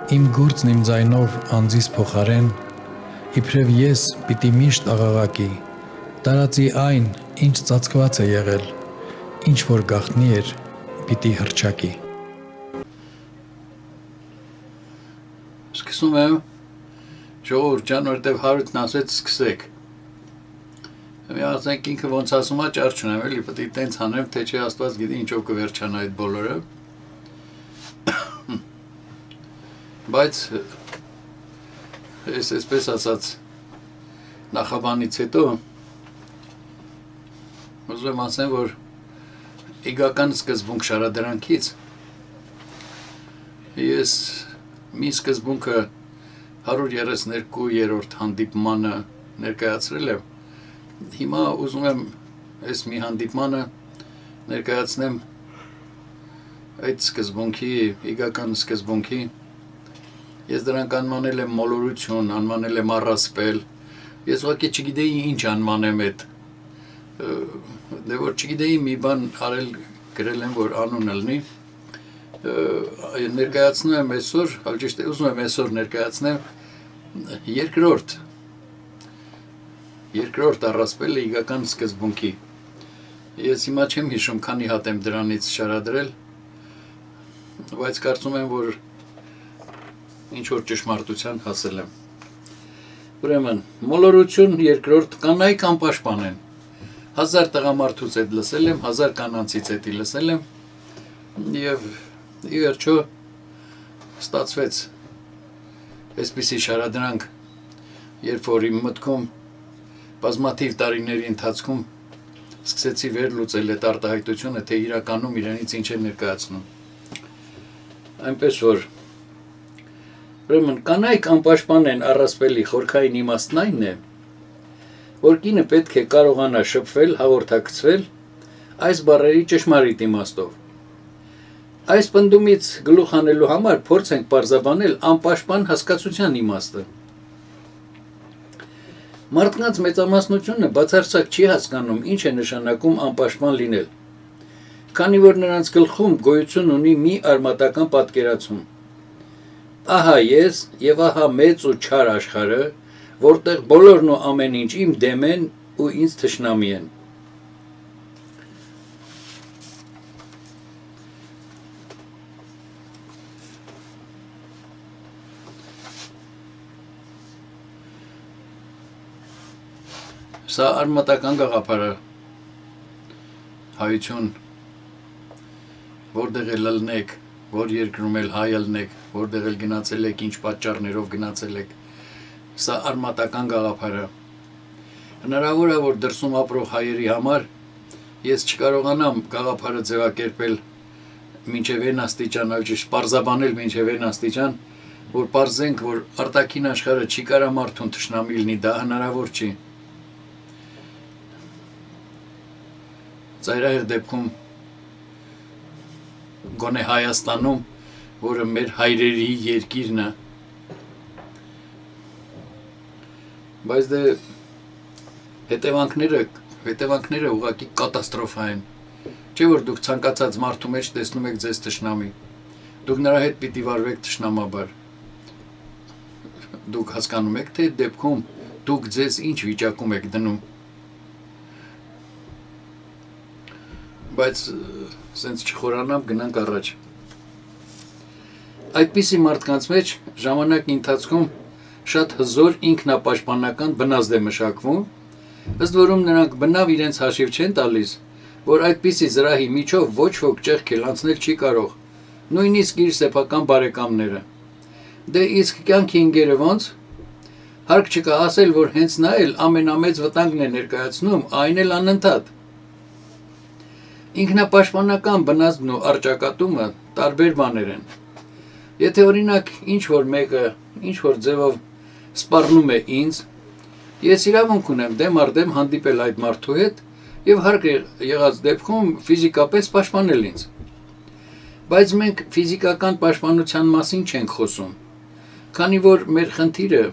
Իմ գործն իմ ձայնով անձիս փոխարեն, իբրև ես պիտի միշտ աղաղակի, տարածի այն, ինչ ծածկված է եղել, ինչ որ գաղտնի էր, պիտի հռչակի։ Սկսում եմ, ժողովուրդ ջան, որտեվ հարութն ասեց սկսեք։ Մի ասենք ինքը ոնց ասում է, ճար չունեմ, էլի պետք է տենց հանեմ, թե չէ Աստված գիտի ինչով կվերջանա այդ բոլորը։ Բայց ես այսպես ասած նախաբանից հետո ուզում եմ ասեմ, որ իգական սկզբունք շարադրանքից ես մի սկզբունքը 132-րդ հանդիպմանը ներկայացրել եմ, հիմա ուզում եմ այս մի հանդիպմանը ներկայացնեմ այդ սկզբունքի, իգական սկզբունքի, ես դրանք անմանել եմ մոլորություն, անմանել եմ առասպել, ես ուղղակի չգիտեի ինչ անմանեմ այդ, դե որ չգիտեի մի բան արել գրել եմ, որ անունը լինի, ներկայացնում եմ այսօր, հալճիշտ է, ուզում եմ այսօր ներկայացնեմ երկրորդ առասպելը իգական սկզբունքի, ես հիմա չեմ հիշում, քանի հատ եմ դրանից շարադրել, բայց կարծում եմ, որ ինչ-որ ճշմարտության հասել եմ։ Ուրեմն, մոլորություն երկրորդ կանայք անպաշտպան են, 1000 տղամարդուց հետ լսել եմ, 1000 կանանցից հետի լսել եմ, և ի վերջո ստացվեց այսպիսի շարադրանք, երբ որ իմ մտքում բազմաթիվ տարիների ընթացքում սկսեցի վերլուծել այդ արտահայտությունը, թե իրականում իրենից ինչ է ներկայացնում։ Այնպես որ ուրեմն կանայք անպաշտպան են առասպելի խորքային իմաստն այն է, որ կինը պետք է կարողանա շփվել, հաղորդակցվել այս բառերի ճշմարիտ իմաստով։ Այս պնդումից գլուխ հանելու համար փորձ ենք պարզաբանել անպաշտպան հասկացության իմաստը։ Մարդկանց մեծամասնությունը բացարձակ չի հասկանում, ինչ է նշանակում անպաշտպան լինել, քանի որ նրանց գլխում գոյություն ունի մի արմատական պատկերացում։ Ահա ես և ահա մեծ ու չար աշխարհը, որտեղ բոլորն ու ամեն ինչ իմ դեմ են ու ինձ թշնամի են։ Սա արմատական գաղափար է, հայություն, որտեղ էլ ելնեք, որ երկրում էլ հայ ելնեք, որտեղ էլ գնացել եք, ինչ պատճառներով գնացել եք, սա արմատական գաղափար է։ Հնարավոր է, որ դրսում ապրող հայերի համար ես չկարողանամ գաղափարը ձևակերպել մինչև այն աստիճան, այլ պարզաբանել մինչև այն աստիճան, որ պարզենք, որ արտաքին աշխարհը չի կարա մարդուն թշնամի լինի, դա հնարավոր չի։ Ծայրահեղ դեպքում գոնե Հայաստանում, որը մեր հայրերի երկիրն է, բայց դե հետևանքները ուղղակի կատաստրոֆա են, չէ որ դուք ցանկացած մարդու մեջ տեսնում եք ձեզ թշնամի, դուք նրա հետ պիտի վարվեք թշնամաբար, դուք հասկանում եք, թե դեպքում դուք ձեզ ինչ վիճակում եք դնում, բայց սենց չխորանամ, գնանք առաջ։ Այդպիսի մարդկանց մեջ ժամանակի ընթացքում շատ հզոր ինքնապաշտպանական բնազդ է մշակվում, ըստ որում նրանք բնավ իրենց հաշիվ չեն տալիս, որ այդպիսի զրահի միջով ոչ ոք ճեղքել անցնել չի կարող, նույնիսկ իր սեփական բարեկամները։ Դե իսկ կյանքի ընկերը ոնց? Հարկ չկա ասել, որ հենց նա էլ ամենամեծ վտանգն է ներկայացնում, այն էլ անընդհատ։ Ինքնապաշտպանական բնազդն ու առճակատումը տարբեր բաներ են։ Եթե օրինակ ինչ-որ մեկը ինչ-որ ձևով սպառնում է ինձ, ես իրավունք ունեմ դեմ առ դեմ հանդիպել այդ մարդու հետ և հարկ եղած դեպքում ֆիզիկապես պաշտպանել ինձ։ Բայց մենք ֆիզիկական պաշտպանության մասին չենք խոսում, քանի որ մեր խնդիրը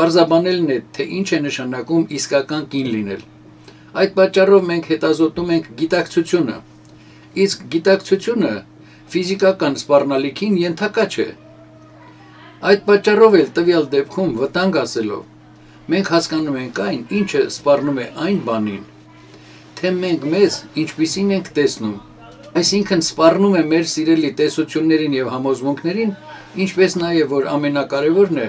պարզաբանելն է, թե ինչ է նշանակում իսկական կին լինել։ Այդ պատճառով մենք հետազոտում ենք գիտակցությունը, իսկ գիտակցությունը ֆիզիկական սպառնալիքին ենթակա չէ։ Այդ պատճառով էլ տվյալ դեպքում վտանգ ասելով մենք հասկանում ենք այն, ինչը սպառնում է այն բանին, թե մենք մեզ ինչպիսին ենք տեսնում, այսինքն սպառնում է մեր սիրելի տեսություններին եւ համոզմունքներին, ինչպես նաեւ որ ամենակարևորն է,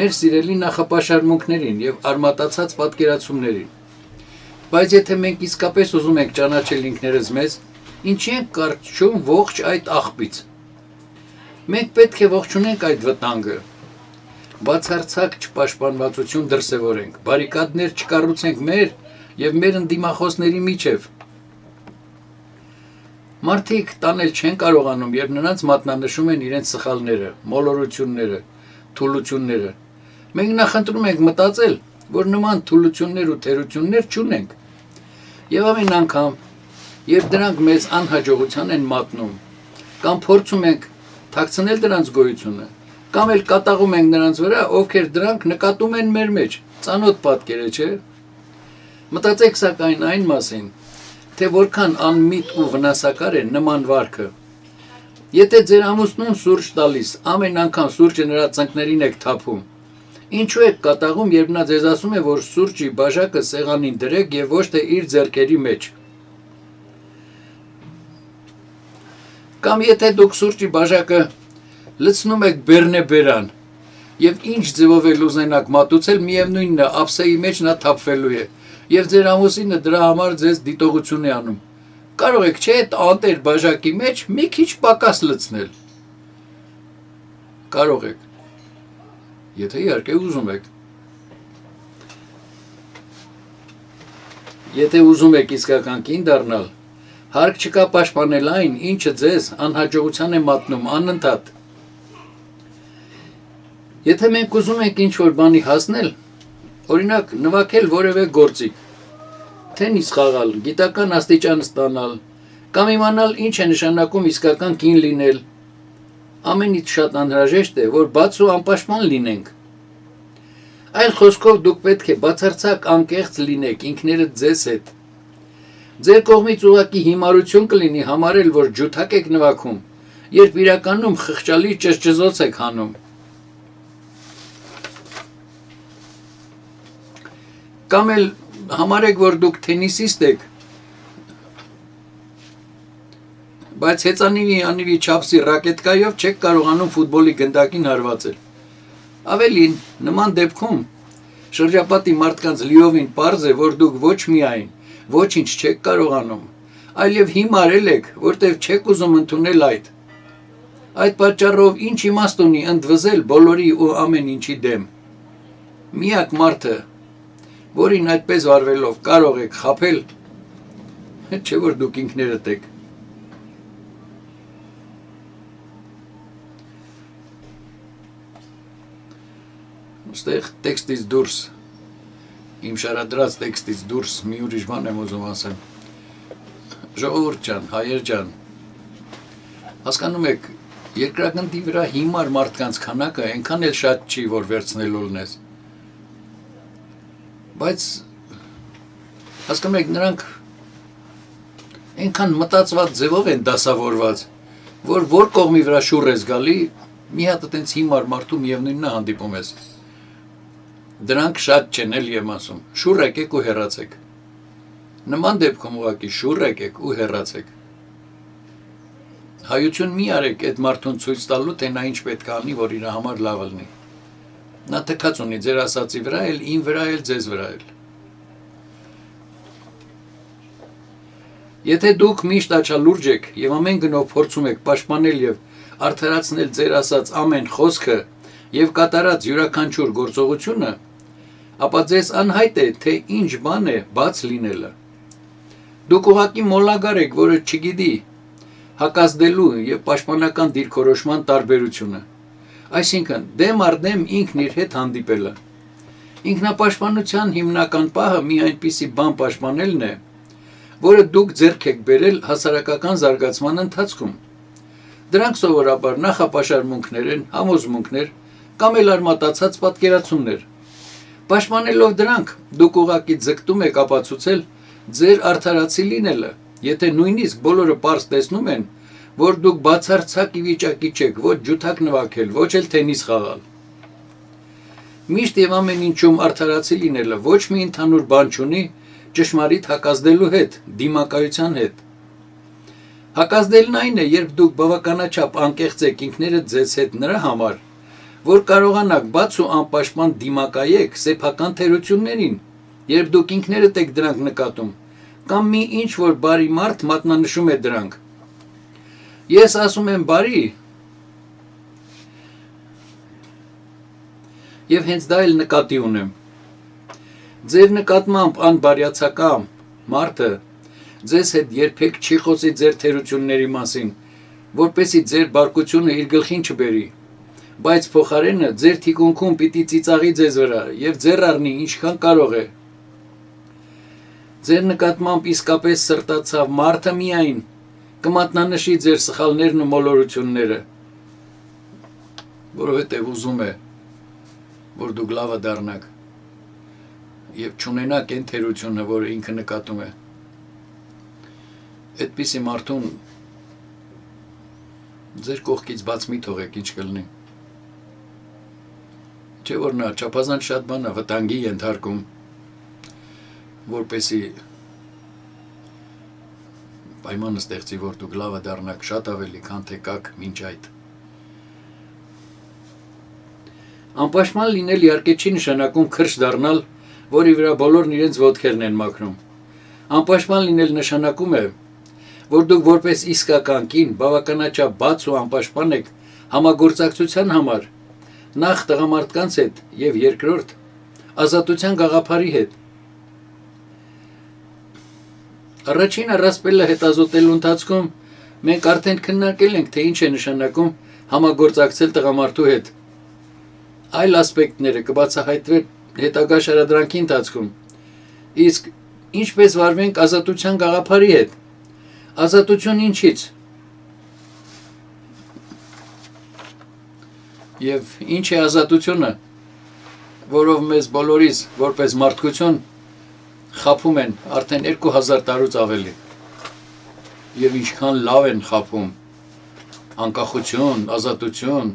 մեր սիրելի նախապաշարմունքներին եւ արմատացած պատկերացումներին։ Բայց եթե մենք իսկապես ուզում ենք ճանաչել ինքներս մեզ, ինչի ենք կարճում ողջ այդ աղբից։ Մենք պետք է ողջունենք այդ վտանգը, բացարձակ չպաշտպանվածություն դրսևորենք, բարիկադներ չկառուցենք մեր եւ մեր ընդդիմախոսների միջև։ Մարդիկ տանել չեն կարողանում, երբ նրանց մատնանշում են իրենց սխալները, մոլորությունները, թուլությունները։ Մենք նախընտրում ենք մտածել, որ նման թուլություններ ու թերություններ չունենք։ Եվ ամեն անգամ, երբ դրանք մեզ անհաջողության են մատնում, կամ փորձում ենք թաքցնել դրանց գոյությունը, կամ էլ կատաղում ենք նրանց վրա, ովքեր դրանք նկատում են մեր մեջ, ծանոթ պատկեր է, չէ՞։ Մտածեք սակայն այն մասին, թե որքան անմիտ ու վնասակար է նման վարքը։ Եթե ձեր ամուսնուն սուրճ տալիս, ամեն անգամ սուրճը նրա ծնկներին եք թափում, ինչու եք կատաղում, երբ նա ձեզ ասում է, որ սուրճի բաժակը սեղանին դրեք եւ ոչ թե իր ձեռքերի մեջ։ Կամ եթե դուք սուրճի բաժակը լցնում եք բեռնեբերան եւ ինչ ձևով էլ ուզենաք մատուցել, միևնույնն է, ափսեի մեջ նա թափվելու է եւ ձեր ամուսինը դրա համար ձեզ դիտողություն է անում։ Կարող եք, չէ՞, այդ անտեր բաժակի մեջ մի քիչ պակաս լցնել։ Կարող եք։ Եթե իհարկե ուզում եք։ Եթե ուզում եք իսկական կին դառնալ, հարկ չկա պաշտպանել այն, ինչը ձեզ անհաջողության է մատնում անընդհատ։ Եթե մենք ուզում ենք ինչ-որ բանի հասնել, օրինակ նվագել որևէ գործիք, թենիս խաղալ, գիտական աստիճան ստանալ, կամ իմանալ ինչ է նշանակում իսկական կին լինել, ամենից շատ անհրաժեշտ է, որ բաց ու անպաշտպան լինենք։ Այլ խոսքով դուք պետք է բացարձակ անկեղծ լինեք ինքներդ ձեզ հետ։ Ձեր կողմից ուղղակի հիմարություն կլինի համարել, որ ջութակ եք նվագում, երբ իրականում խղճալի ճզճզոց եք հանում։ Կամ էլ համարեք, որ դուք թենիսիստ եք, բայց հեծանիվի չափսի ռակետկայով չեք կարողանում ֆուտբոլի գնդակին հարվածել։ Ավելին, նման դեպքում շրջապատի մարդկանց լիովին պարզ է, որ դուք ոչ միայն ոչինչ չեք կարողանում, այլև հիմարել եք, որտև չեք ուզում ընդունել այդ։ Այդ պատճառով ինչ իմաստ ունի ընդվզել բոլորի ու ամեն ինչի դեմ։ Միակ մարդը, որին այդպես վարվելով կարող եք խաբել, չէ որ դուք ինքներդ եք։ Ոստեղ տեքստից դուրս, իմ շարադրած տեքստից դուրս մի ուրիշ բան եմ ուզում ասեմ։ Ժողովուրդ ջան, հայեր ջան, հասկանում եք, երկրագնդի վրա հիմար մարդկանց քանակը այնքան էլ շատ չի, որ վերցնելու լնես։ Բայց հասկանում եք, նրանք այնքան մտածված ձևով են դասավորված, որ կողմի վրա շուռ ես գալի, մի հատ այտենց հիմար մարդու միևնույնն է հանդիպում ես։ Դրանք շատ չեն էլ եմ ասում, շուռ եկեք ու հեռացեք։ Նման դեպքում ուղղակի շուռ եկեք ու հեռացեք։ Հայություն մի արեք այդ մարդուն ցույց տալու, թե նա ինչ պետք է անի, որ իր համար լավը լինի։ Նա թքած ունի ձեր ասածի վրա էլ, իմ վրա էլ, ձեզ վրա էլ։ Եթե դուք միշտ աչալուրջ եք եւ ամեն գնով փորձում եք պաշտպանել եւ արդարացնել ձեր ասած ամեն խոսքը եւ կատարած յուրաքանչյուր գործողությունը, ապա ձեզ անհայտ է, թե ինչ բան է բաց լինելը։ Դուք ուղղակի մոլագար եք, որը չգիտի հակազդելու եւ պաշտպանական դիրքորոշման տարբերությունը։ Այսինքն, դեմ առ դեմ ինքն իր հետ հանդիպելը։ Ինքնապաշտպանության հիմնական պահը մի այնպիսի բան պաշտպանելն է, որը դուք ձեռք եք բերել հասարակական զարգացման ընթացքում։ Դրանք սովորաբար նախապաշարմունքներ են, համոզմունքներ կամ էլ արմատացած պատկերացումներ։ Պաշտպանելով դրանք, դուք ուղղակի ձգտում եք ապացուցել ձեր արդարացի լինելը, եթե նույնիսկ բոլորը պարզ տեսնում են, որ դուք բացարձակ ի վիճակի չեք ոչ ջութակ նվագել, ոչ էլ թենիս խաղալ։ Միշտ եւ ամեն ինչում արդարացի լինելը ոչ մի ընդհանուր բան չունի ճշմարիտ հակազդելու հետ, դիմակայության հետ։ Հակազդելն այն է, երբ դուք բավականաչափ անկեղծ եք ինքներդ ձեզ հետ նրա համար, որ կարողանաք բաց ու անպաշտպան դիմակայեք սեփական թերություններին, երբ դուք ինքներդ եք դրանք նկատում, կամ մի ինչ որ բարի մարդ մատնանշում է դրանք։ Ես ասում եմ բարի, եւ հենց դա էլ նկատի ունեմ։ Ձեր նկատմամբ անբարյացակամ մարդը ձեզ հետ երբեք չի խոսի ձեր թերությունների մասին, որպեսզի ձեր բարկությունը իր գլխին չբերի, բայց փոխարենը ձեր թիկունքում պիտի ծիծաղի ձեզ վրա եւ ձեռ առնի ինչքան կարող է։ Ձեր նկատմամբ իսկապես սրտացավ մարդը միայն կմատնանշի ձեր սխալներն ու մոլորությունները, որովհետեւ ուզում է, որ դուք լավը դառնաք եւ չունենաք այն թերությունը, որը ինքը նկատում է։ Այդպիսի մարդուն ձեր կողքից բաց մի թողեք, ինչ կլինի։ Չէ՞ որ նա չափազանց շատ բան է վտանգի ենթարկում, որպեսի պայման ստեղծի, որ դուք լավը դառնաք շատ ավելի, քան թե կաք մինչ այդ։ Անպաշտպան լինել իհարկե չի նշանակում քրշ դառնալ, որի վրա բոլորն իրենց ոտքերն են մաքրում։ Անպաշտպան լինել նշանակում է, որ դուք որպես իսկական կին բավականաչափ բաց ու անպաշտպան եք համագործակցության համար, նախ տղամարդկանց հետ եւ երկրորդ ազատության գաղափարի հետ։ Առաջին առասպելը հետազոտելու ընթացքում մենք արդեն քննարկել ենք, թե ինչ է նշանակում համագործակցել տղամարդու հետ։ Այլ ասպեկտները կբացահայտվեն հետագա շարադրանքի ընթացքում։ Իսկ ինչպես վարվենք ազատության գաղափարի հետ։ Ազատություն ինչից։ Եվ ինչ է ազատությունը, որով մեզ բոլորիս որպես մարդկություն խաբում են արդեն 2000 տարուց ավելի։ Եվ ինչքան լավ են խաբում։ Անկախություն, ազատություն,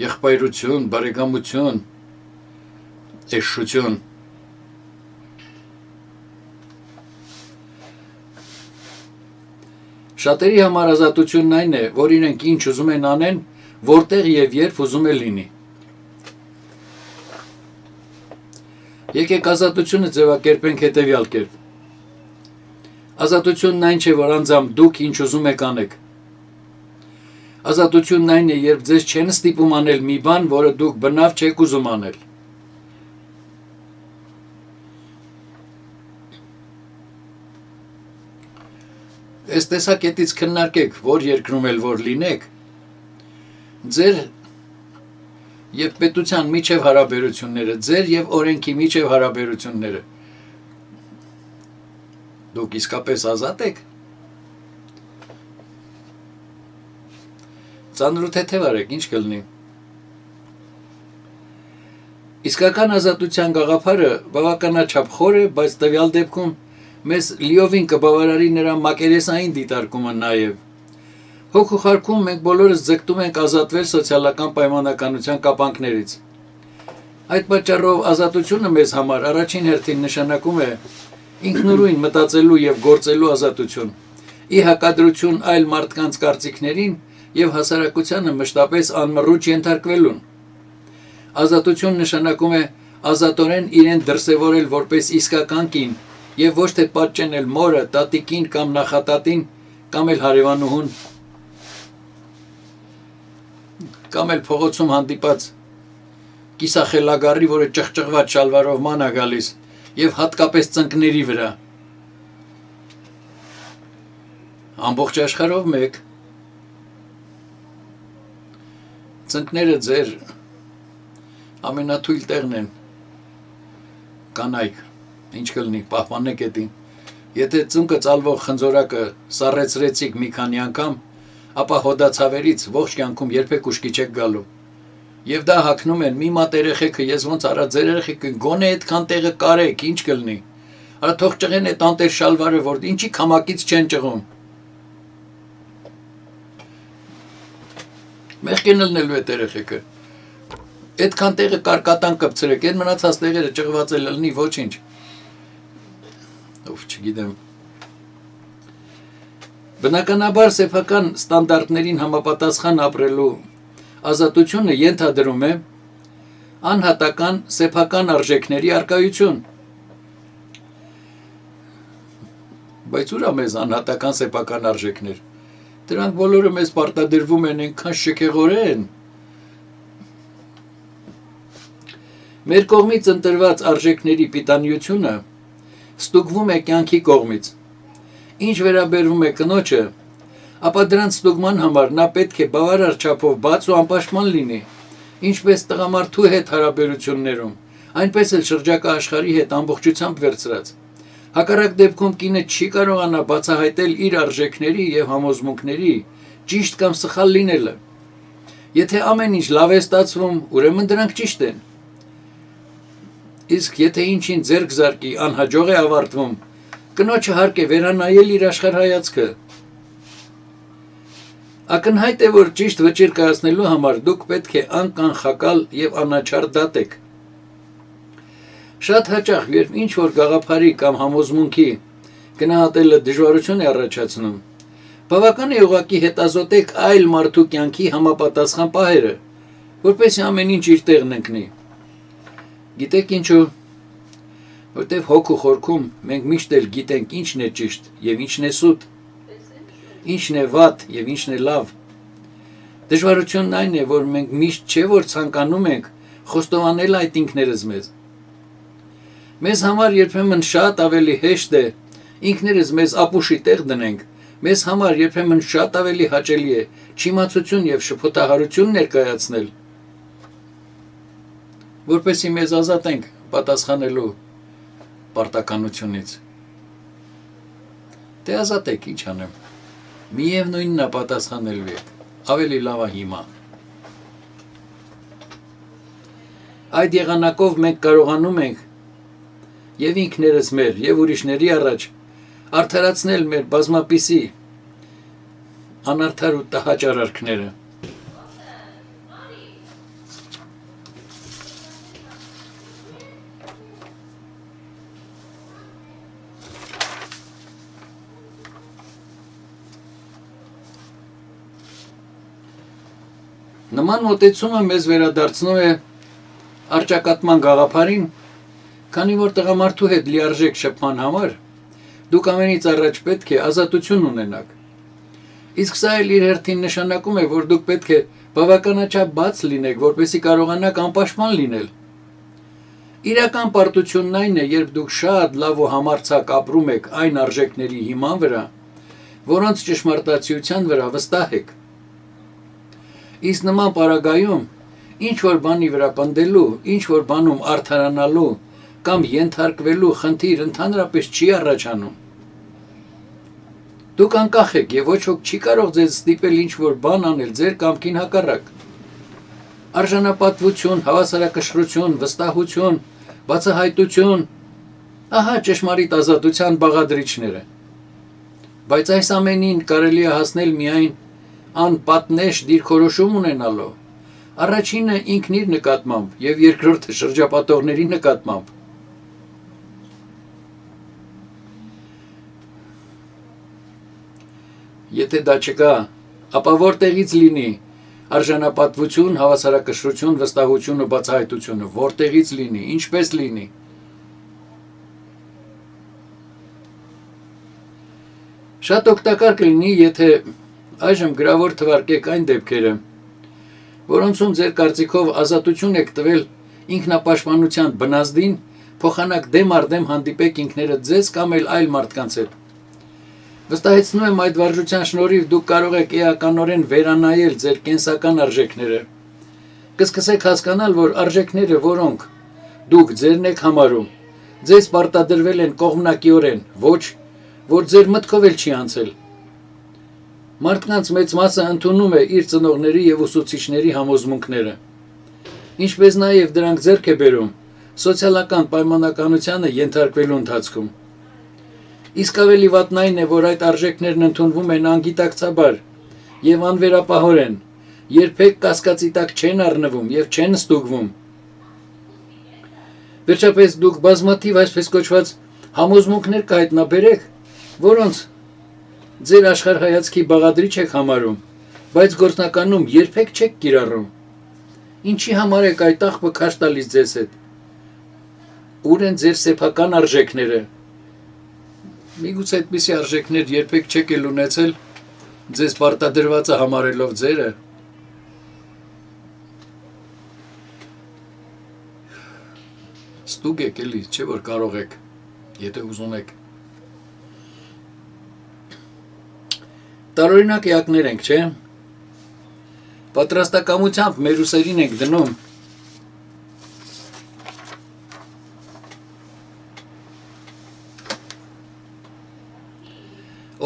եղբայրություն, բարեկամություն, էշություն։ Շատերի համար ազատությունն այն է, որ իրենք ինչ ուզում են անեն, որտեղ եւ երբ ուզում է լինի։ Եկեք ազատությունը ձևակերպենք հետևյալ կերպ։ Ազատությունն այն չէ, որ անձամբ դուք ինչ ուզում եք անեք։ Ազատությունն այն է, երբ ձեզ չեն ստիպում անել մի բան, որը դուք բնավ չեք ուզում անել։ Այս տեսակետից քննարկեք, որ երկրում էլ որ լինեք, ձեր եւ պետության միջև հարաբերությունները, ձեր եւ օրենքի միջև հարաբերությունները։ Դուք իսկապես ազատ եք։ Ծանր ու թեթև արեք, ինչ կլինի։ Իսկական ազատության գաղափարը բավականաչափ խոր է, բայց տվյալ դեպքում մեզ լիովին կբավարարի նրա մակերեսային դիտարկումը նաև։ Հոգու խարքում մենք բոլորս ձգտում ենք ազատվել սոցիալական պայմանականության կապանքներից։ Այդ պատճառով ազատությունը մեզ համար առաջին հերթին նշանակում է ինքնուրույն մտածելու եւ գործելու ազատություն, ի հակադրություն այլ մարդկանց կարծիքներին եւ հասարակությանը մշտապես անմռունչ ենթարկվելուն։ Ազատություն նշանակում է ազատորեն իրեն դրսևորել որպես իսկական կին եւ ոչ թե պատճենել մորը, տատիկին կամ նախատատին կամ էլ հարևանուհուն կամ էլ փողոցում հանդիպած կիսախելագարի, որը ճղճղված շալվարով ման է գալիս եւ հատկապես ծնկների վրա։ Ամբողջ աշխարհով մեկ ծնկները ձեր ամենաթույլ տեղն են, կանայք, ինչ կլինի, պահպանեք էդին, եթե ծնկը ծալվող խնձորակը սառեցրեցիք մի քանի անգամ, ապա հոդացավերից ողջ կյանքում երբեք ուշքի չեք գալու, եւ դա հագնում են մի մատ երեխեքը, ես ոնց արա ձեր երեխեքը, գոնե այդքան տեղը կարեք, ինչ կլինի, արա թող ճղեն այդ անտեր շալվարը, որ ինչի քամակից չեն ճղում, մեղք են լնելու այդ երեխեքը, Այդքան տեղը կարկատան կպցրեք, այն մնացած տեղերը ճղված է լնի, ոչինչ։ Ով չգիտեմ։ Բնականաբար սեփական ստանդարտներին համապատասխան ապրելու ազատությունը ենթադրում է անհատական սեփական արժեքների առկայություն։ Բայց ուր է մեզ անհատական սեփական արժեքներ։ Դրանք բոլորը մեզ պարտադրվում են այնքան շքեղորեն։ Մեր կողմից ընտրված արժեքների պիտանիությունը ստուգվում է կյանքի կողմից։ Ինչ վերաբերվում է կնոջը, ապա դրանց ստուգման համար նա պետք է բավարար չափով բաց ու անպաշտպան լինի, ինչպես տղամարդու հետ հարաբերություններում, այնպես էլ շրջակա աշխարհի հետ ամբողջությամբ վերցրած։ Հակառակ դեպքում կինը չի կարողանա բացահայտել իր արժեքների եւ համոզմունքների ճիշտ կամ սխալ լինելը։ Եթե ամեն ինչ լավ է ստացվում, ուրեմն դրանք ճիշտ են։ Իսկ եթե ինչին ձեռք զարկի անհաջող է ավարտվում, կնոջը հարկ է վերանայել իր աշխարհայացքը։ Ակնհայտ է, որ ճիշտ վճիռ կայացնելու համար դուք պետք է անկանխակալ եւ անաչառ դատեք։ Շատ հաճախ, երբ ինչ-որ գաղափարի կամ համոզմունքի գնահատելը դժվարություն է առաջացնում, բավական է ուղղակի հետազոտեք այլ մարդու կյանքի համապատասխան պահերը, որպեսզի ամեն ինչ իր տեղն ընկնի։ Գիտեք ինչու, որտեվ հոգու խորքում մենք միշտ էլ գիտենք ինչն է ճիշտ եւ ինչն է սուտ, ինչն է վատ եւ ինչն է լավ։ Դժվարությունն այն է, որ մենք միշտ չէ որ ցանկանում ենք խոստովանել այդ ինքներս մեզ։ Մեզ համար երբեմն շատ ավելի հեշտ է ինքներս մեզ ապուշի տեղ դնենք, մեզ համար երբեմն շատ ավելի հաճելի է չիմացություն եւ շփոթահարություն ներկայացնել, որպեսզի մեզ ազատենք պատասխանելու պարտականությունից։ Դե ազատեք, ինչ անեմ։ Միևնույնն է պատասխանելու եք, ավելի լավ է հիմա։ Այդ եղանակով մենք կարողանում ենք եւ ինքներս մեր եւ ուրիշների առաջ արդարացնել մեր բազմապիսի անարդար ու տհաճ արարքները։ Նման մոտեցումը մեզ վերադարձնում է առճակատման գաղափարին, քանի որ տղամարդու հետ լիարժեք շփման համար դուք ամենից առաջ պետք է ազատություն ունենաք։ Իսկ սա էլ իր հերթին նշանակում է, որ դուք պետք է բավականաչափ բաց լինեք, որպեսզի կարողանաք անպաշտպան լինել։ Իրական պարտությունն այն է, երբ դուք շատ լավ ու համարձակ ապրում եք այն արժեքների հիման վրա, որոնց ճշմարտացիության վրա վստահ եք։ Իսկ նման պարագայում ինչ-որ բանի վրա պնդելու, ինչ-որ բանում արդարանալու կամ ենթարկվելու խնդիր ընդհանրապես չի առաջանում։ Դուք անկախ եք եւ ոչ ոք չի կարող ձեզ ստիպել ինչ-որ բան անել ձեր կամքին հակառակ։ Արժանապատվություն, հավասարակշռություն, վստահություն, բացահայտություն, ահա ճշմարիտ ազատության բաղադրիչները։ Բայց այս ամենին կարելի է հասնել միայն անպատնեշ դիրքորոշում ունենալով, առաջինը ինքն իր նկատմամբ եւ երկրորդը շրջապատողների նկատմամբ։ Եթե դա չկա, ապա որտեղից լինի արժանապատվություն, հավասարակշռություն, վստահություն ու բացահայտությունը, որտեղից լինի, ինչպես լինի։ Շատ օգտակար կլինի, եթե այժմ գրավոր թվարկեք այն դեպքերը, որոնցում ձեր կարծիքով ազատություն եք տվել ինքնապաշտպանության բնազդին, փոխանակ դեմ առ դեմ հանդիպեք ինքներդ ձեզ կամ էլ այլ մարդկանց հետ։ Վստահեցնում եմ այդ վարժության շնորհիվ դուք կարող եք էականորեն վերանայել ձեր կենսական արժեքները։ Կսկսեք հասկանալ, որ արժեքները, որոնք դուք ձերն եք համարում, ձեզ պարտադրվել են կողմնակիորեն, ոչ, որ ձեր մտքով էլ չի անցել։ Մարդկանց մեծ մասը ընդունում է իր ծնողների եւ ուսուցիչների համոզմունքները, ինչպես նաեւ դրանք ձեռք է բերում սոցիալական պայմանականությանը ենթարկվելու ընթացքում։ Իսկ ավելի վատն այն է, որ այդ արժեքներն ընդունվում են անգիտակցաբար եւ անվերապահորեն, երբեք կասկածի տակ չեն առնվում եւ չեն ստուգվում։ Վերջապես դուք բազմաթիվ այսպես կոչված համոզմունքներ կհայտնաբերեք, որոնց ձեր աշխարհայացքի բաղադրիչ եք համարում, բայց գործնականում երբեք չեք կիրառում։ Ինչի համար եք այդ աղբը քաշ տալիս ձեզ հետ։ Ուր են ձեր սեփական արժեքները։ Միգուցե այդպիսի արժեքներ երբեք չեք էլ ունեցել, ձեզ պարտադրվածը համարելով ձերը։ Ստուգեք էլի, չէ որ կարող եք, եթե ուզում եք։ Տարօրինակ էակներ ենք, չէ։ Պատրաստակամությամբ մեր ուսերին ենք դնում։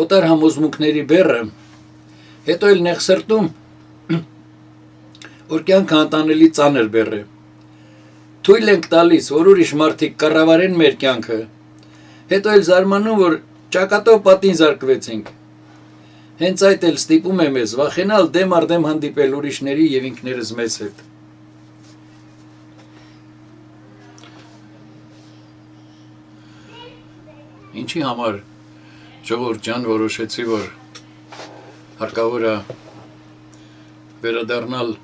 Օտար համոզմունքների բեռը, հետո էլ նեղ սրտում, որ կյանքը անտանելի ծանր բեռ է։ Թույլ ենք տալիս, որ ուրիշ մարդիկ կառավարեն մեր կյանքը, հետո էլ զարմանում, որ ճակատով պատին զարկվեցինք։ Հենց այդ էլ ստիպում է մեզ վախենալ դեմ առ դեմ հանդիպել ուրիշների եւ ինքներս մեզ հետ։ Ինչի համար ժողովուրդ ջան որոշեցի, որ հարկավոր է վերադառնալ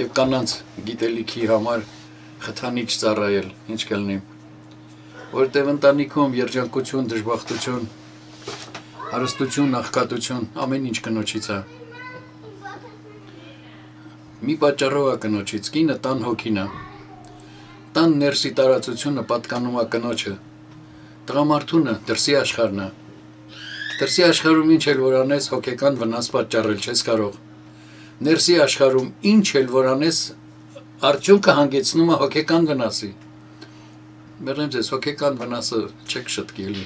եւ կանանց գիտելիքի համար խթանիչ ծառայել, ինչ կլինի, որտեղ ընտանիքում երջանկություն, դժբախտություն, հարստություն, աղքատություն, ամեն ինչ կնոջից է։ Մի պատճառով է կնոջից, կինը տան հոգին է։ Տան ներսի տարածությունը պատկանում է կնոջը։ Տղամարդունը դրսի աշխարհն է։ Դրսի աշխարհում ինչ էլ որ անես, հոգեկան վնաս պատճառել չես կարող։ Ներսի աշխարհում ինչ էլ որ անես, արդյունքը հանգեցնում է հոգեկան վնասի։ Բերեմ ձեզ հոգեկան վնասը չեք շտկի էլի։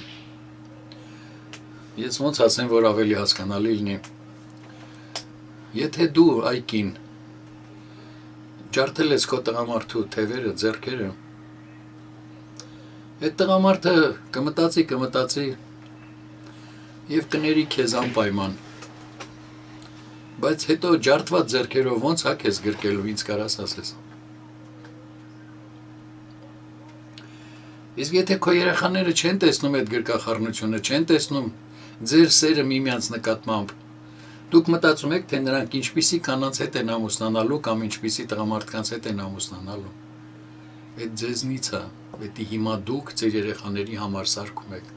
Ես ոնց ասեմ, որ ավելի հասկանալի լինի։ Եթե դու այկին ջարդել ես քո տղամարդու թևերը, ձեռքերը, այդ տղամարդը կմտածի եւ կների քեզ անպայման։ Բայց հետո ջարդված ձեռքերով ոնց հա քեզ գրկելու, ինձ կարաս ասես։ Իսկ եթե քո երեխաները չեն տեսնում այդ գրկախառնությունը, չեն տեսնում ձեր սերը միմյանց նկատմամբ, դուք մտածում եք, թե նրանք ինչպիսի կանանց հետ են ամուսնանալու կամ ինչպիսի տղամարդկանց հետ են ամուսնանալու։ Այդ ձեզնից է, պետք է հիմա դուք ձեր երեխաների համար սարքում եք։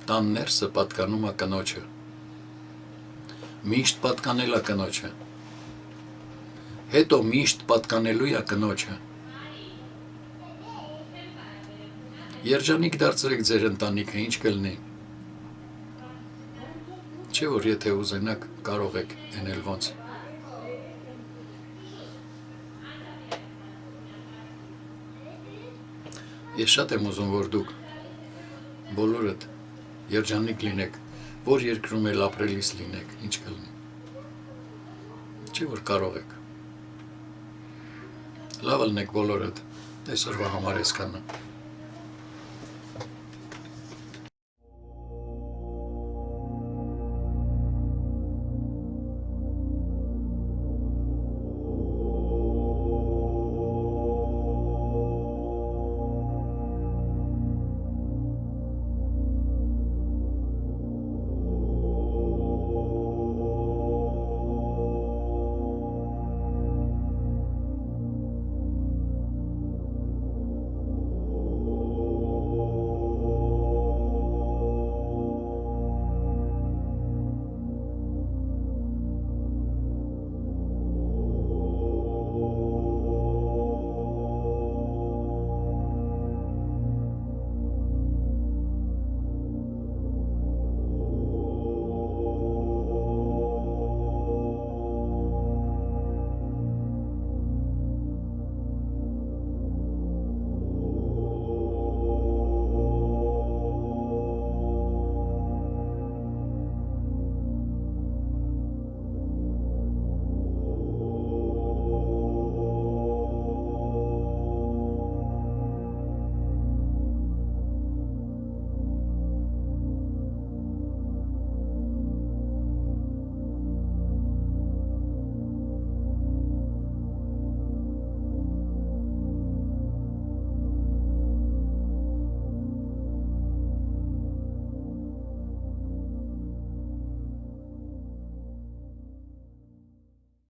Տան ներսը պատկանում է կնոջը։ Միշտ պատկանել է կնոջը։ Հետո միշտ պատկանելու է կնոջը։ Երջանիկ դարձրեք ձեր ընտանիքը, ինչ կլինի։ Չէ որ եթե ուզենաք, կարող եք դնել ոնց։ Ես շատ եմ ուզում, որ դուք բոլորդ երջանիկ լինեք, որ երկրում էլ ապրելիս լինեք, ինչ կլինի։ Չէ որ կարող եք։ Լավ լինեք բոլորդ, այսօրվա համար այսքանը։